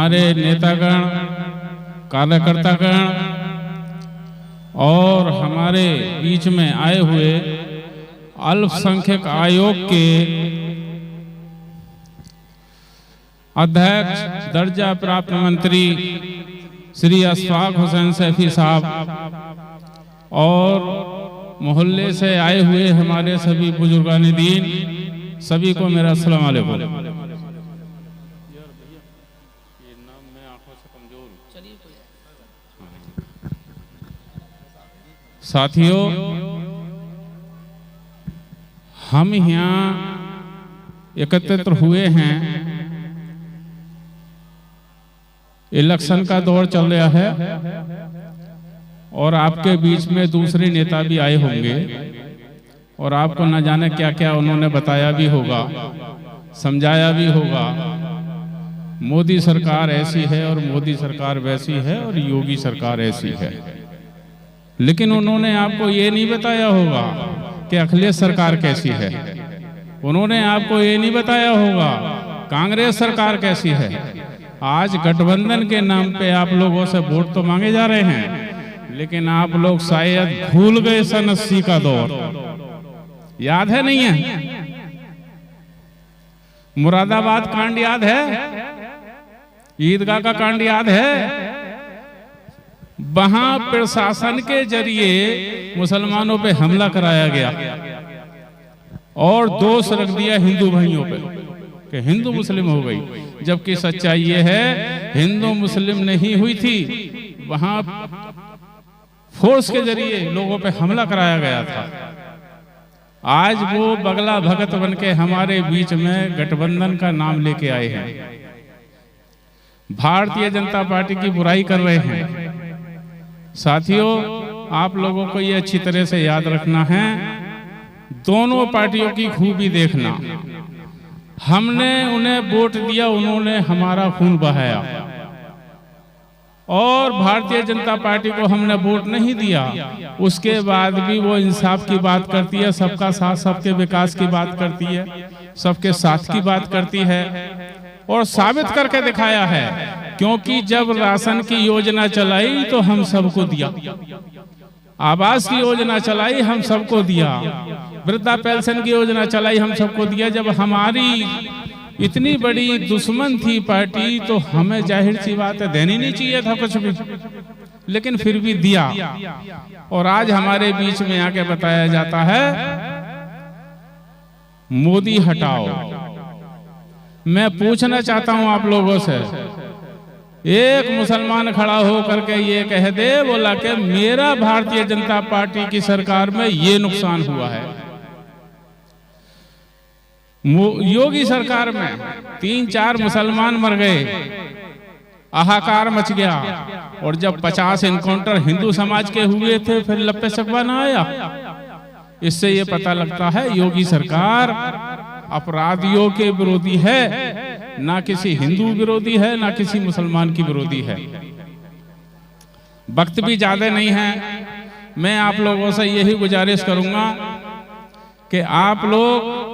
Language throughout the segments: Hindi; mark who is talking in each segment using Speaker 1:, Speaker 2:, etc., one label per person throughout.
Speaker 1: हमारे नेतागण, कार्यकर्तागण और हमारे बीच में आए हुए अल्पसंख्यक आयोग के अध्यक्ष, दर्जा प्राप्त मंत्री श्री अशफाक हुसैन सैफी साहब और मोहल्ले से आए हुए हमारे सभी बुजुर्गान दीन, सभी को मेरा अस्सलाम वालेकुम। साथियों, हम यहाँ एकत्रित हुए हैं, इलेक्शन का दौर चल रहा है और आपके बीच में दूसरे नेता भी आए होंगे और आपको न जाने क्या क्या उन्होंने बताया भी होगा, समझाया भी होगा। मोदी सरकार ऐसी है और मोदी सरकार वैसी है और योगी सरकार ऐसी है, लेकिन उन्होंने आपको ये नहीं बताया होगा कि अखिलेश सरकार कैसी है। उन्होंने आपको ये नहीं बताया होगा कांग्रेस सरकार कैसी है। आज गठबंधन के नाम पे आप लोगों से वोट तो मांगे जा रहे हैं, लेकिन आप लोग शायद भूल गए सन 80 का दौर। याद है नहीं है? मुरादाबाद कांड याद है? ईदगाह का कांड याद है? वहां प्रशासन के जरिए मुसलमानों पे हमला कराया गया और दोष रख दिया हिंदू भाइयों पे कि हिंदू मुस्लिम हो गई, जबकि सच्चाई ये है हिंदू मुस्लिम नहीं हुई थी। वहां फोर्स के जरिए लोगों पे हमला कराया गया था। आज वो बगला भगत बन के हमारे बीच में गठबंधन का नाम लेके आए हैं, भारतीय जनता पार्टी की बुराई कर रहे हैं। साथियों, आप लोगों को ये अच्छी तरह से याद रखना है, दोनों पार्टियों की खूबी देखना। हमने उन्हें वोट दिया, उन्होंने हमारा खून बहाया, और भारतीय जनता पार्टी को हमने वोट नहीं दिया, उसके बाद भी वो इंसाफ की बात करती है, सबका साथ, सबके विकास की बात करती है, सबके साथ की बात करती है और साबित करके दिखाया है। क्योंकि जब राशन की योजना चलाई तो हम सबको दिया, आवास की योजना चलाई हम सबको दिया, वृद्धा पेंशन की योजना चलाई हम सबको दिया। जब हमारी इतनी बड़ी दुश्मन थी पार्टी तो हमें जाहिर सी बात है देनी नहीं चाहिए था कुछ भी, लेकिन फिर भी दिया। और आज हमारे बीच में आके बताया जाता है मोदी हटाओ। मैं पूछना चाहता हूं आप लोगों से, एक मुसलमान खड़ा हो करके ये कह दे, बोला कि मेरा भारतीय जनता पार्टी की सरकार में ये नुकसान हुआ है। योगी सरकार में 3-4 मुसलमान मर गए, हाहाकार मच गया, और जब 50 एनकाउंटर हिंदू समाज के हुए थे फिर लप्पे सकवा ना आया। इससे ये पता लगता है योगी सरकार अपराधियों के विरोधी है, ना किसी हिंदू विरोधी है, ना किसी मुसलमान की विरोधी है। वक्त भी ज्यादा नहीं है, मैं आप लोगों से यही गुजारिश करूंगा कि आप लोग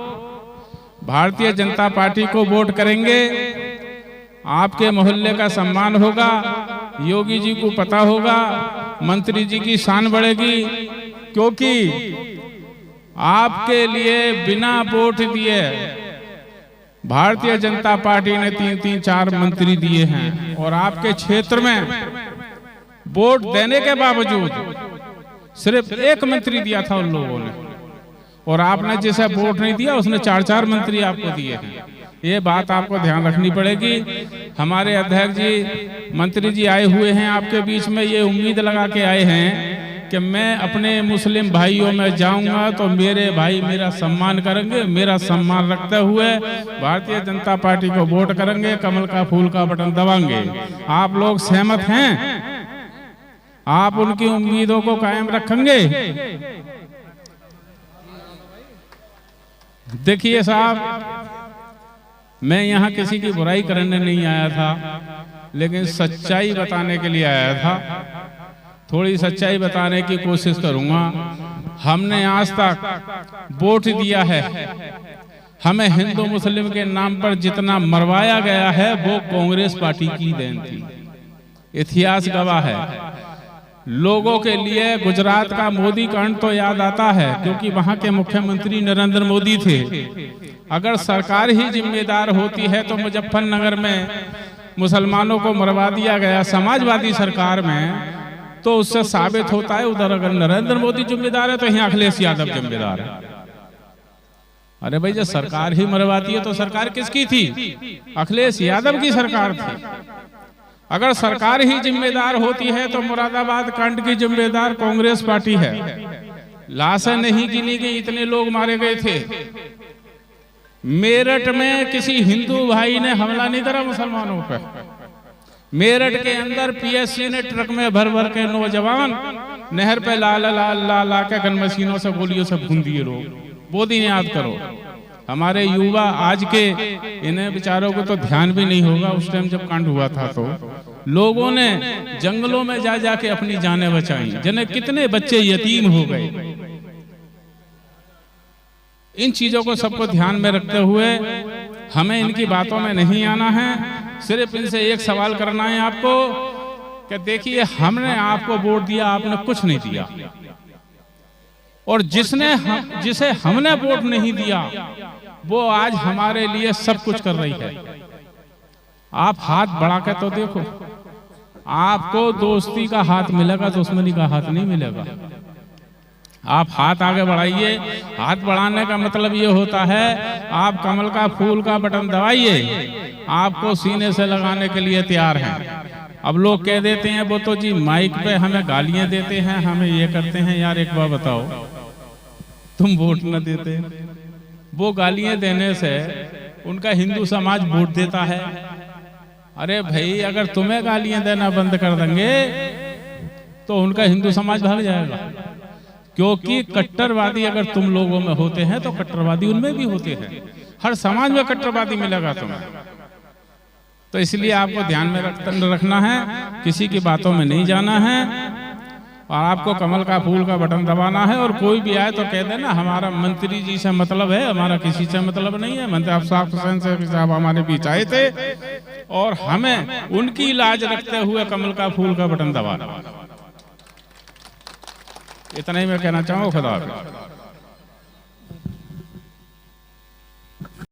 Speaker 1: भारतीय जनता पार्टी को वोट करेंगे, आपके मोहल्ले का सम्मान होगा, योगी जी को पता होगा, मंत्री जी की शान बढ़ेगी, क्योंकि आपके लिए बिना वोट दिए भारतीय जनता पार्टी ने 3-4 मंत्री दिए हैं, और आपके क्षेत्र में वोट देने के बावजूद सिर्फ 1 मंत्री दिया था उन लोगों ने, और आपने जिसे वोट नहीं दिया उसने 4-4 मंत्री आपको दिए हैं। ये बात आपको ध्यान रखनी पड़ेगी। हमारे अध्यक्ष जी, मंत्री जी आए हुए हैं आपके बीच में, ये उम्मीद लगा के आए हैं कि मैं अपने मुस्लिम भाइयों में जाऊंगा तो मेरे भाई मेरा सम्मान करेंगे, मेरा सम्मान रखते हुए भारतीय जनता पार्टी को वोट करेंगे, कमल का फूल का बटन दबाएंगे। आप लोग सहमत हैं? आप उनकी उम्मीदों को कायम रखेंगे? देखिए साहब, मैं यहाँ किसी की बुराई करने नहीं आया था, लेकिन सच्चाई बताने के लिए आया था। थोड़ी सच्चाई बताने की कोशिश करूंगा। हमने आज तक वोट दिया है हमें हिंदू मुस्लिम के नाम पर जितना मरवाया गया है वो कांग्रेस पार्टी की देन थी। इतिहास गवाह है। लोगों के लिए गुजरात का मोदी कांड तो याद आता है, क्योंकि वहां के मुख्यमंत्री नरेंद्र मोदी थे। अगर सरकार ही जिम्मेदार होती है तो मुजफ्फरनगर में मुसलमानों को मरवा दिया गया समाजवादी सरकार में, तो उससे साबित होता है उधर अगर नरेंद्र मोदी जिम्मेदार है तो यहाँ अखिलेश यादव जिम्मेदार है। अरे भाई, जब सरकार ही मरवाती है तो सरकार किसकी थी? अखिलेश यादव की सरकार थी। अगर सरकार ही जिम्मेदार होती है तो मुरादाबाद कांड की जिम्मेदार कांग्रेस पार्टी है। लाशें नहीं गिनी गई, इतने लोग मारे गए थे। मेरठ में किसी हिंदू भाई ने हमला नहीं करा मुसलमानों पर। मेरठ के अंदर पीएससी ने ट्रक में भर भर के नौजवान नहर पे ला ला ला ला ला के गन मशीनों से गोलियों से भून दिए लोग। वो दिन याद करो। हमारे युवा आज के, इन्हें बेचारों को तो ध्यान भी नहीं होगा उस टाइम जब कांड हुआ था तो लोगों ने जंगलों में जा जाके अपनी जानें बचाई, जिन्हें कितने बच्चे यतीम हो गए। इन चीजों को सबको ध्यान में रखते हुए हमें इनकी बातों में नहीं आना है। सिर्फ इनसे एक सवाल करना है आपको कि देखिए, हमने आपको वोट दिया, आपने कुछ नहीं दिया, और जिसे हमने वोट नहीं दिया वो आज हमारे लिए सब कुछ कर रही है। आप हाथ बढ़ा के तो देखो, आपको दोस्ती का हाथ मिलेगा, दुश्मनी का हाथ नहीं मिलेगा। आप हाथ आगे बढ़ाइए। हाथ बढ़ाने का मतलब ये होता है आप कमल का फूल का बटन दबाइए, आपको सीने से लगाने के लिए तैयार हैं। अब लोग कह देते हैं वो तो जी माइक पे हमें गालियां देते हैं, हमें ये करते हैं। यार एक बार बताओ, तुम वोट न देते, वो गालियां देने से उनका हिंदू समाज वोट देता है। अरे भाई, अगर तुम्हें गालियां देना बंद कर देंगे तो उनका हिंदू समाज भाग जाएगा, क्योंकि कट्टरवादी अगर तुम लोगों में होते हैं तो कट्टरवादी उनमें भी होते हैं। हर समाज में कट्टरवादी मिलेगा तुम्हें। तो इसलिए आपको ध्यान में रखना है, किसी की बातों में नहीं जाना है, और आपको कमल का फूल का बटन दबाना है। और कोई भी आए तो कह देना हमारा मंत्री जी से मतलब है, हमारा किसी से मतलब नहीं है। मंत्री अफसाक हुसैन साहब हमारे बीच आए थे और हमें उनकी लाज रखते हुए कमल का फूल का बटन दबाना। इतना ही मैं कहना चाहूँगा। खुदा हाफिज़।